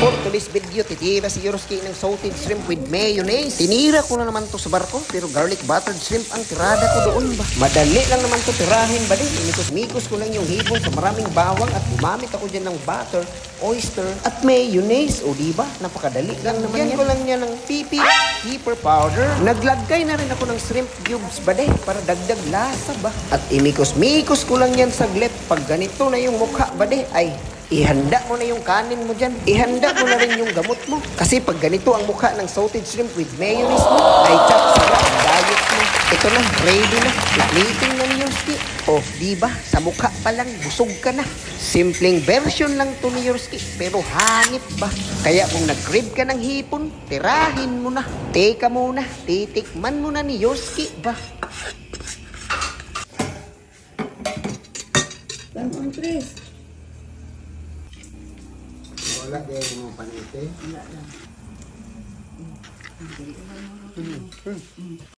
For today's video, titira si Yorski ng salted shrimp with mayonnaise. Tinira ko na naman to sa barko, pero garlic buttered shrimp ang tirada ko doon ba. Madali lang naman to tirahin ba din. Inikos-mikos ko lang yung hipon sa maraming bawang at gumamit ako dyan ng butter, oyster, at mayonnaise. O diba? Napakadali lang naman yan. Ko lang niya ng pipi, pepper powder. Naglagay na rin ako ng shrimp cubes ba din para dagdag lasa ba. At imikos-mikos ko lang yan saglit. Pag ganito na yung mukha ba din, ay ihanda mo na yung kanin mo dyan. Ihanda mo na rin yung gamot mo. Kasi pag ganito ang mukha ng salted shrimp with mayonnaise mo, ay chap sarap ang diet mo. Ito na, ready na. Plating na ni Yorski. Oh, diba? Sa mukha pa lang, busog ka na. Simpleng version lang to ni Yorski, pero hanip ba? Kaya kung nag-crib ka ng hipon, tirahin mo na. Teka muna, titikman mo na ni Yorski ba? Tanong, Chris. Wala din mo panite. Wala lang.